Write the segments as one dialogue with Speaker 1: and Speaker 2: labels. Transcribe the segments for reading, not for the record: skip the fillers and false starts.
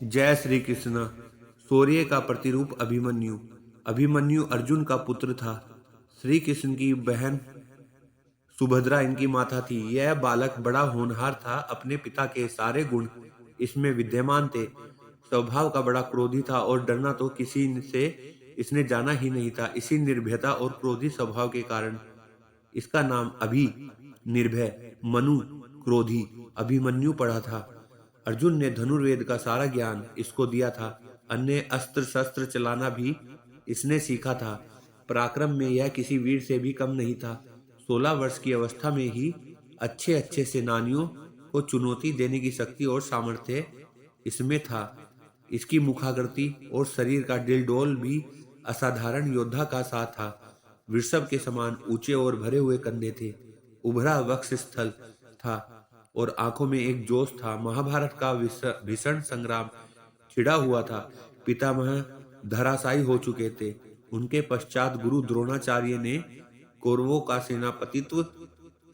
Speaker 1: जय श्री कृष्ण। सूर्य का प्रतिरूप अभिमन्यु। अभिमन्यु अर्जुन का पुत्र था। श्री कृष्ण की बहन सुभद्रा इनकी माता थी। यह बालक बड़ा होनहार था। अपने पिता के सारे गुण इसमें विद्यमान थे। स्वभाव का बड़ा क्रोधी था और डरना तो किसी से इसने जाना ही नहीं था। इसी निर्भयता और क्रोधी स्वभाव के कारण इसका नाम अभि निर्भय, मनु क्रोधी, अभिमन्यु पड़ा था। अर्जुन ने धनुर्वेद का सारा ज्ञान इसको दिया था। अन्य अस्त्र शस्त्र चलाना भी इसने सीखा था। पराक्रम में यह किसी वीर से भी कम नहीं था। 16 वर्ष की अवस्था में ही अच्छे अच्छे सेनानियों को चुनौती देने की शक्ति और सामर्थ्य इसमें था। इसकी मुखाकृति और शरीर का डिलडोल भी असाधारण योद्धा का सा था। वृषभ के समान ऊंचे और भरे हुए कंधे थे। उभरा वक्ष स्थल था और आंखों में एक जोश था। महाभारत का भीषण संग्राम छिड़ा हुआ था। पितामह धराशायी हो चुके थे। उनके पश्चात गुरु द्रोणाचार्य ने कौरवों का सेनापतित्व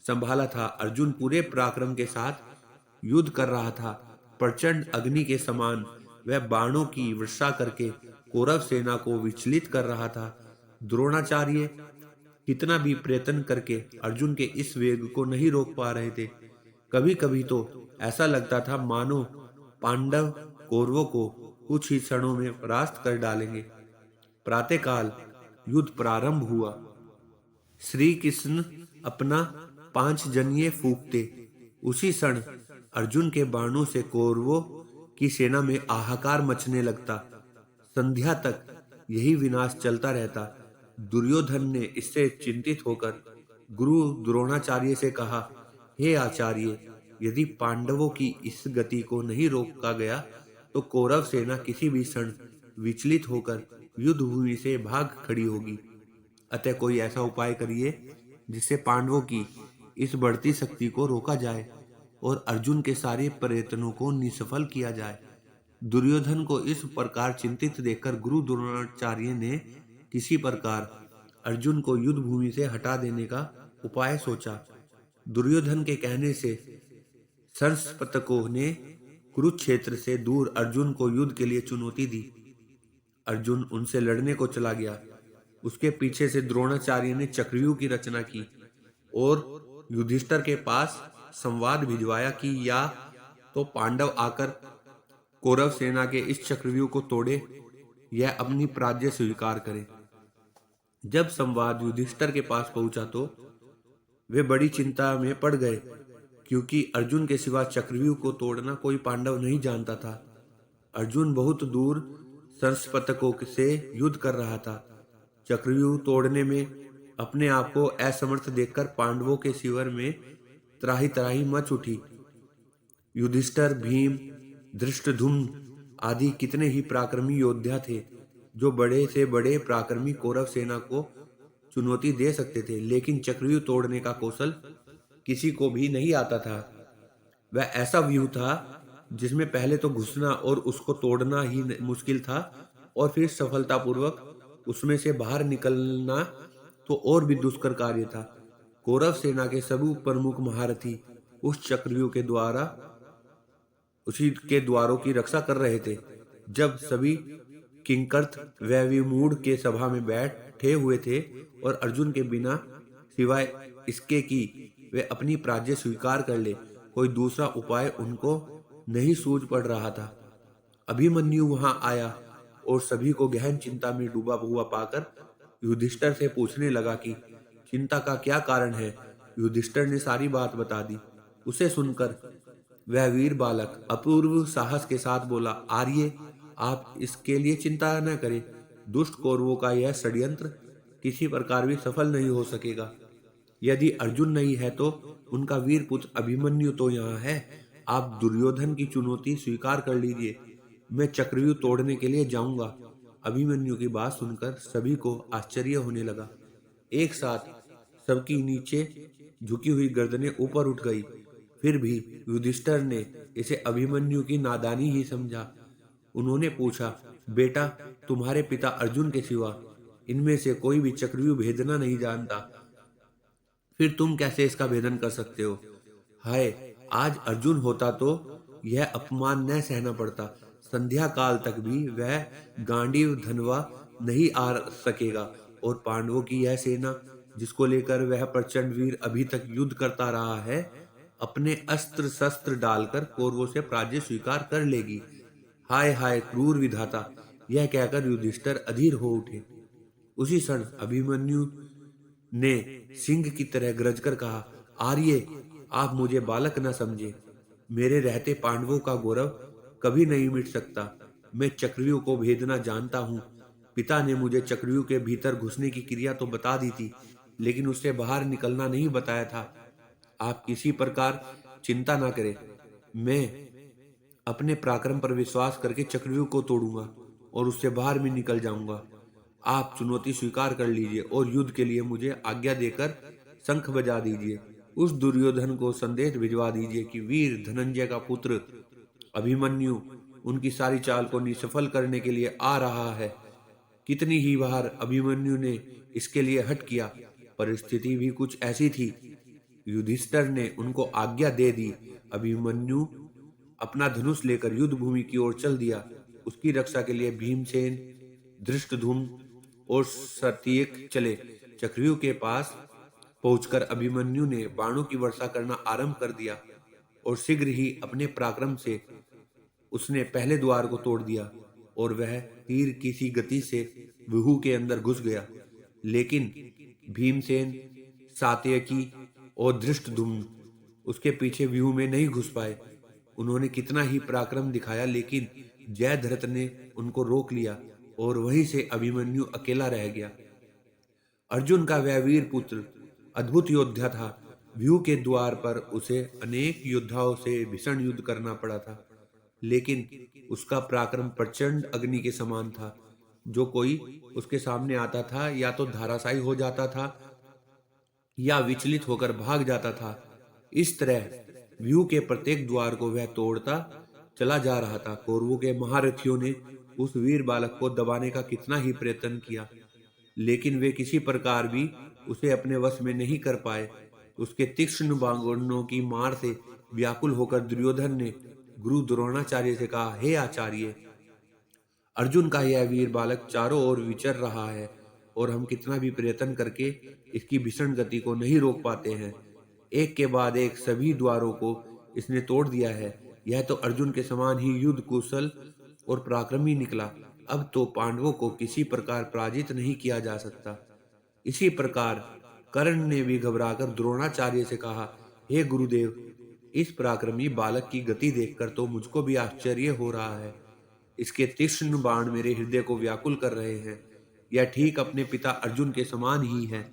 Speaker 1: संभाला था। अर्जुन पूरे पराक्रम के साथ युद्ध कर रहा था। प्रचंड अग्नि के समान वह बाणों की वर्षा करके कौरव सेना को विचलित कर रहा था। द्रोणाचार्य कितना भी प्रयत्न करके अर्जुन के इस वेग को नहीं रोक पा रहे थे। कभी कभी तो ऐसा लगता था मानो पांडव कौरवों को कुछ ही क्षणों में परास्त कर डालेंगे। प्रातःकाल युद्ध प्रारंभ हुआ। श्री कृष्ण अपना 5 जनिये फूंकते। उसी क्षण अर्जुन के बाणों से कौरवों की सेना में हाहाकार मचने लगता। संध्या तक यही विनाश चलता रहता। दुर्योधन ने इससे चिंतित होकर गुरु द्रोणाचार्य से कहा, हे आचार्य, यदि पांडवों की इस गति को नहीं रोका गया तो कौरव सेना किसी भी क्षण विचलित होकर युद्ध भूमि से भाग खड़ी होगी। अतः कोई ऐसा उपाय करिए जिससे पांडवों की इस बढ़ती शक्ति को रोका जाए और अर्जुन के सारे प्रयत्नों को निष्फल किया जाए। दुर्योधन को इस प्रकार चिंतित देखकर गुरु द्रोणाचार्य ने किसी प्रकार अर्जुन को युद्ध भूमि से हटा देने का उपाय सोचा। दुर्योधन के कहने से संस्पतकों ने कुरुक्षेत्र से दूर अर्जुन को युद्ध के लिए चुनौती दी। अर्जुन उनसे लड़ने को चला गया। उसके पीछे से द्रोणाचार्य ने चक्रव्यूह की रचना की और युधिष्ठिर के पास संवाद भिजवाया कि या तो पांडव आकर कौरव सेना के इस चक्रव्यूह को तोड़े या अपनी पराजय स्वीकार करे। जब संवाद युधिष्ठिर के पास पहुंचा तो वे बड़ी चिंता में पड़ गए, क्योंकि अर्जुन के सिवा चक्रव्यूह को तोड़ना कोई पांडव नहीं जानता था। अर्जुन बहुत दूर संस्पतकों से युद्ध कर रहा था। चक्रव्यूह तोड़ने में अपने आप को असमर्थ देखकर पांडवों के शिविर में त्राही त्राही मच उठी। युधिष्ठिर, भीम, धृष्टद्युम्न आदि कितने ही पराक्रमी योद्धा थे जो बड़े से बड़े पराक्रमी कौरव सेना को चुनौती दे सकते थे, लेकिन चक्रव्यूह तोड़ने का कौशल किसी को भी नहीं आता था। वह ऐसा व्यूह था जिसमें पहले तो घुसना और उसको तोड़ना ही मुश्किल था और फिर सफलतापूर्वक उसमें से बाहर निकलना तो और भी दुष्कर कार्य था। कौरव सेना के सभी प्रमुख महारथी उस चक्रव्यूह के द्वारा उसी के द्वारों की रक्षा कर रहे थे। जब सभी किंकर्त व विमूढ़ के सभा में बैठे हुए थे और अर्जुन के बिना सिवाय इसके कि वे अपनी पराजय स्वीकार कर ले कोई दूसरा उपाय उनको नहीं सूझ पड़ रहा था। अभिमन्यु वहां आया और सभी को गहन चिंता में डूबा हुआ पाकर युधिष्ठिर से पूछने लगा कि चिंता का क्या कारण है। युधिष्ठिर ने सारी बात बता दी। उसे सुनकर वह वीर बालक अपूर्व साहस के साथ बोला, आर्य, आप इसके लिए चिंता न करें। दुष्ट कौरवों का यह षड्यंत्र किसी प्रकार भी सफल नहीं हो सकेगा। यदि अर्जुन नहीं है तो उनका वीर पुत्र अभिमन्यु तो यहाँ है। आप दुर्योधन की चुनौती स्वीकार कर लीजिए। मैं चक्रव्यूह तोड़ने के लिए जाऊंगा। अभिमन्यु की बात सुनकर सभी को आश्चर्य होने लगा। एक साथ सबकी नीचे झुकी हुई गर्दनें ऊपर उठ गई। फिर भी युधिष्ठिर ने इसे अभिमन्यु की नादानी ही समझा। उन्होंने पूछा, बेटा, तुम्हारे पिता अर्जुन के सिवा इनमें से कोई भी चक्रव्यूह भेदना नहीं जानता, फिर तुम कैसे इसका भेदन कर सकते हो? हाय, आज अर्जुन होता तो यह अपमान न सहना पड़ता। संध्या काल तक भी वह गांडीव धनवा नहीं आ सकेगा। और पांडवों की यह सेना, जिसको लेकर वह प्रचंड वीर अभी तक युद्ध करता रहा है, अपने अस्त्र शस्त्र डालकर कौरवों से पराजय स्वीकार कर लेगी। हाय हाय क्रूर विधाता! यह कहकर युधिष्ठिर अधीर हो उठे। उसी क्षण अभिमन्यु ने सिंह की तरह गरजकर कहा, आर्य, आप मुझे बालक न समझे। मेरे रहते पांडवों का गौरव कभी नहीं मिट सकता। मैं चक्रव्यूह को भेदना जानता हूँ। पिता ने मुझे चक्रव्यूह के भीतर घुसने की क्रिया तो बता दी थी, लेकिन उससे बाहर निकलना नहीं बताया था। आप किसी प्रकार चिंता ना करें। मैं अपने पराक्रम पर विश्वास करके चक्रव्यूह को तोड़ूंगा और उससे बाहर भी निकल जाऊंगा। आप चुनौती स्वीकार कर लीजिए और युद्ध के लिए मुझे आज्ञा देकर शंख बजा दीजिए। उस दुर्योधन को संदेश भिजवा दीजिए कि वीर धनंजय का पुत्र अभिमन्यु उनकी सारी चाल को निष्फल करने के लिए आ रहा है। कितनी ही बार अभिमन्यु ने इसके लिए हट किया, परिस्थिति भी कुछ ऐसी थी। युधिष्ठिर ने उनको आज्ञा दे दी। अभिमन्यु अपना धनुष लेकर युद्ध भूमि की ओर चल दिया। उसकी रक्षा के लिए भीमसेन, धृष्टद्युम्न और सत्यक चले। चक्रव्यूह के पास पहुंचकर अभिमन्यु ने बाणों की वर्षा करना आरंभ कर दिया और शीघ्र ही अपने पराक्रम से उसने पहले द्वार को तोड़ दिया और वह तीर की सी गति से व्यूह के अंदर घुस गया। लेकिन भीमसेन, सात्यकी और धृष्टद्युम्न उसके पीछे व्यूह में नहीं घुस पाए। उन्होंने कितना ही पराक्रम दिखाया, लेकिन जयद्रथ ने उनको रोक लिया और वहीं से अभिमन्यु अकेला रह गया। अर्जुन का वह वीर पुत्र अद्भुत योद्धा था। व्यूह के द्वार पर उसे अनेक योद्धाओं से भीषण युद्ध करना पड़ा था, लेकिन उसका पराक्रम प्रचंड अग्नि के समान था। जो कोई उसके सामने आता था या तो धराशायी हो जाता था या विचलित होकर भाग जाता था। इस तरह व्यूह के प्रत्येक द्वार को वह तोड़ता चला जा रहा था। कौरवों के महारथियों ने उस वीर बालक को दबाने का कितना ही प्रयत्न किया, लेकिन वे किसी प्रकार भी उसे अपने वश में नहीं कर पाए। उसके तीक्ष्ण बाणों की मार से व्याकुल होकर दुर्योधन ने गुरु द्रोणाचार्य से कहा, हे आचार्य, अर्जुन का यह वीर बालक चारों ओर विचर रहा है और हम कितना भी प्रयत्न करके इसकी भीषण गति को नहीं रोक पाते हैं। एक के बाद एक सभी द्वारों को इसने तोड़ दिया है। यह तो अर्जुन के समान ही युद्ध कुशल और पराक्रमी निकला। अब तो पांडवों को किसी प्रकार पराजित नहीं किया जा सकता। इसी प्रकार कर्ण ने भी घबराकर द्रोणाचार्य से कहा, हे गुरुदेव, इस पराक्रमी बालक की गति देखकर तो मुझको भी आश्चर्य हो रहा है। इसके तीक्ष्ण बाण मेरे हृदय को व्याकुल कर रहे हैं। यह ठीक अपने पिता अर्जुन के समान ही है।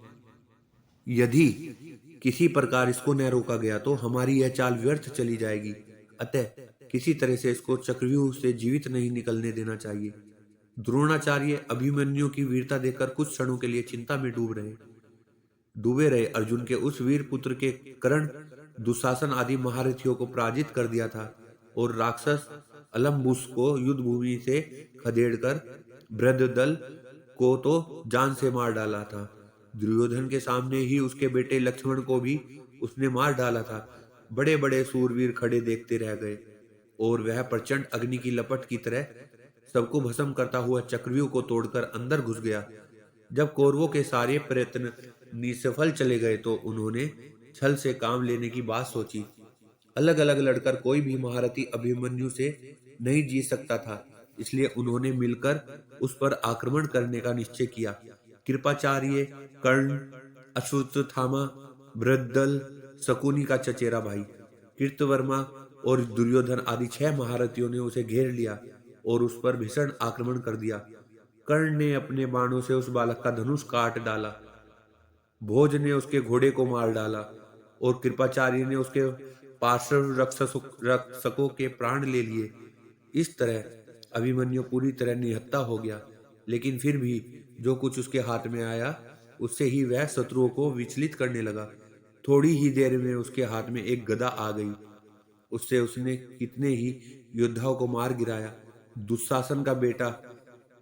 Speaker 1: यदि किसी प्रकार इसको न रोका गया तो हमारी यह चाल व्यर्थ चली जाएगी। अतः किसी तरह से इसको चक्रव्यूह से जीवित नहीं निकलने देना चाहिए। द्रोणाचार्य अभिमन्यु की वीरता देखकर कुछ क्षणों के लिए चिंता में डूबे रहे। अर्जुन के उस वीर पुत्र के कर्ण, दुशासन आदि महारथियों को पराजित कर दिया था और राक्षस अलम्बुस को युद्ध भूमि से खदेड़कर बृहद्दल को तो जान से मार डाला था। दुर्योधन के सामने ही उसके बेटे लक्ष्मण को भी उसने मार डाला था। बड़े बड़े सूरवीर खड़े देखते रह गए और वह प्रचंड अग्नि की लपट की तरह सबको भस्म करता हुआ चक्रव्यूह को तोड़कर अंदर घुस गया। जब कौरवों के सारे प्रयत्न निष्फल चले गए तो उन्होंने छल से काम लेने की बात सोची। अलग अलग लड़कर कोई भी महारथी अभिमन्यु से नहीं जीत सकता था, इसलिए उन्होंने मिलकर उस पर आक्रमण करने का निश्चय किया। कृपाचार्य, कर्ण, अश्वत्थामा, बृहद्दल, शकुनी का चचेरा भाई कृतवर्मा और दुर्योधन आदि 6 महारथियों ने उसे घेर लिया और उस पर भीषण आक्रमण कर दिया। कर्ण ने अपने बाणों से उस बालक का धनुष काट डाला, भोज ने उसके घोड़े को मार डाला और कृपाचार्य ने उसके पार्श्व रक्षकों के प्राण ले लिए। इस तरह अभिमन्यु पूरी तरह निहत्था हो गया, लेकिन फिर भी जो कुछ उसके हाथ में आया उससे ही वह शत्रुओं को विचलित करने लगा। थोड़ी ही देर में उसके हाथ में एक गदा आ गई। उससे उसने कितने ही योद्धाओं को मार गिराया। दुशासन का बेटा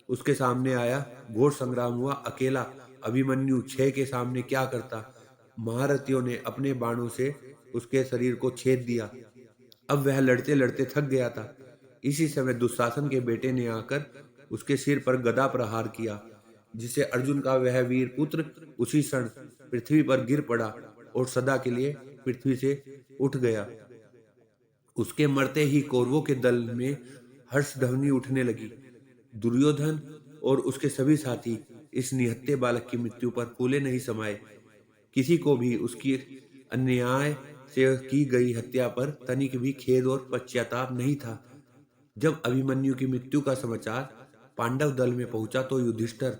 Speaker 1: उसके सामने आया। घोर संग्राम हुआ। अकेला अभिमन्यु 6 के सामने क्या करता। महारथियों ने अपने बाणों से उसके शरीर को छेद दिया। अब वह लड़ते लड़ते थक गया था। इसी समय दुशासन के बेटे ने आकर उसके सिर पर गदा प्रहार किया, जिससे अर्जुन का वह वीर पुत्र उसी क्षण पृथ्वी पर गिर पड़ा और सदा के लिए पृथ्वी से उठ गया। उसके मरते ही कौरवों के दल में हर्ष ध्वनि उठने लगी। दुर्योधन और उसके सभी साथी इस निहत्थे बालक की मृत्यु पर फूले नहीं समाये। किसी को भी उसकी अन्याय से की गई हत्या पर तनिक भी खेद और पश्चाताप नहीं था। जब अभिमन्यु की मृत्यु का समाचार पांडव दल में पहुंचा तो युधिष्ठिर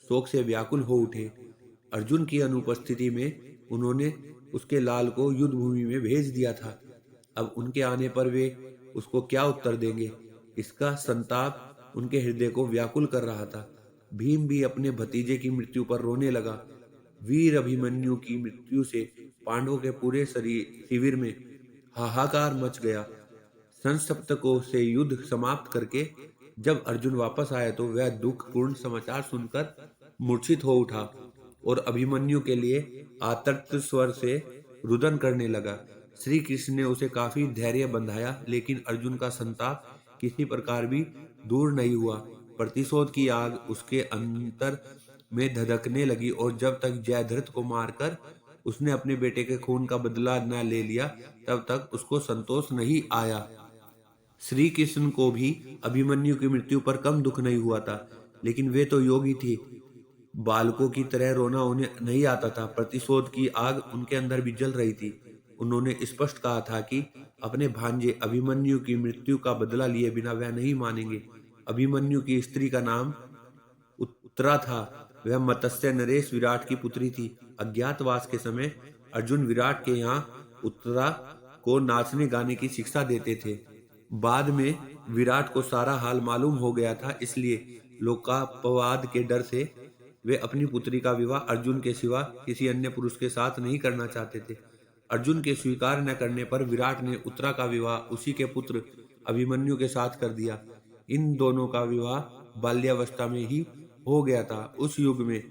Speaker 1: शोक से व्याकुल हो उठे। अर्जुन की अनुपस्थिति में उन्होंने उसके लाल को युद्ध भूमि में भेज दिया था। अब उनके आने पर वे उसको क्या उत्तर देंगे, इसका संताप उनके हृदय को व्याकुल कर रहा था। भीम भी अपने भतीजे की मृत्यु पर रोने लगा। वीर अभिमन्यु की मृत्यु से पांडवों के पूरे शिविर में हाहाकार मच गया। संसप्तकों से युद्ध समाप्त करके जब अर्जुन वापस आया तो वह दुखपूर्ण समाचार सुनकर मूर्छित हो उठा और अभिमन्यु के लिए आतर्क स्वर से रुदन करने लगा। श्री कृष्ण ने उसे काफी धैर्य बंधाया, लेकिन अर्जुन का संताप किसी प्रकार भी दूर नहीं हुआ। प्रतिशोध की आग उसके अंतर में धधकने लगी और जब तक जयद्रथ को मारकर उसने अपने बेटे के खून का बदला न ले लिया, तब तक उसको संतोष नहीं आया। श्री कृष्ण को भी अभिमन्यु की मृत्यु पर कम दुख नहीं हुआ था, लेकिन वे तो योगी थे। बालकों की तरह रोना उन्हें नहीं आता था। प्रतिशोध की आग उनके अंदर भी जल रही थी। उन्होंने स्पष्ट कहा था कि अपने भांजे अभिमन्यु की मृत्यु का बदला लिए बिना वह नहीं मानेंगे। अभिमन्यु की स्त्री का नाम उत्तरा था। वह मत्स्य नरेश विराट की पुत्री थी। अज्ञातवास के समय अर्जुन विराट के यहाँ उत्तरा को नाचने गाने की शिक्षा देते थे। बाद में विराट को सारा हाल मालूम हो गया था, इसलिए लोकापवाद के डर से वे अपनी पुत्री का विवाह अर्जुन के सिवा किसी अन्य पुरुष के साथ नहीं करना चाहते थे। अर्जुन के स्वीकार न करने पर विराट ने उत्तरा का विवाह उसी के पुत्र अभिमन्यु के साथ कर दिया। इन दोनों का विवाह बाल्यावस्था में ही हो गया था। उस युग में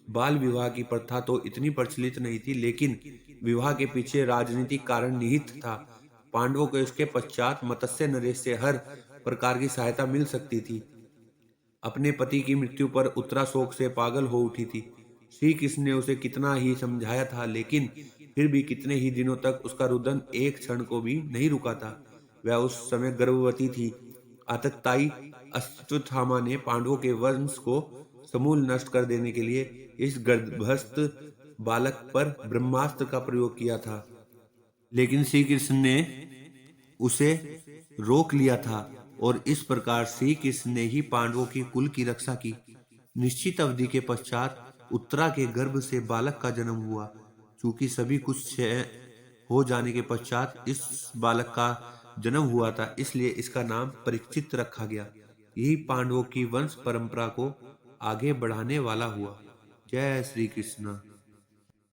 Speaker 1: बाल विवाह की प्रथा तो इतनी प्रचलित नहीं थी, लेकिन विवाह के पीछे राजनीतिक कारण निहित था। पांडवों को इसके पश्चात मत्स्य नरेश से हर प्रकार की सहायता मिल सकती थी। अपने पति की मृत्यु पर उत्तरा शोक से पागल हो उठी थी। श्री कृष्ण ने उसे कितना ही समझाया था, लेकिन फिर भी कितने ही दिनों तक उसका रुदन एक क्षण को भी नहीं रुका था। वह उस समय गर्भवती थी। आतताई अश्वत्थामा ने पांडवों के वंश को समूल नष्ट कर देने के लिए इस गर्भस्थ बालक पर ब्रह्मास्त्र का प्रयोग किया था, लेकिन श्री कृष्ण ने उसे रोक लिया था और इस प्रकार श्री कृष्ण ने ही पांडवों की कुल की रक्षा की। निश्चित अवधि के पश्चात उत्तरा के गर्भ से बालक का जन्म हुआ। चूंकि सभी कुछ क्षय हो जाने के पश्चात इस बालक का जन्म हुआ था, इसलिए इसका नाम परीक्षित रखा गया। यही पांडवों की वंश परंपरा को आगे बढ़ाने वाला हुआ। जय श्री कृष्ण।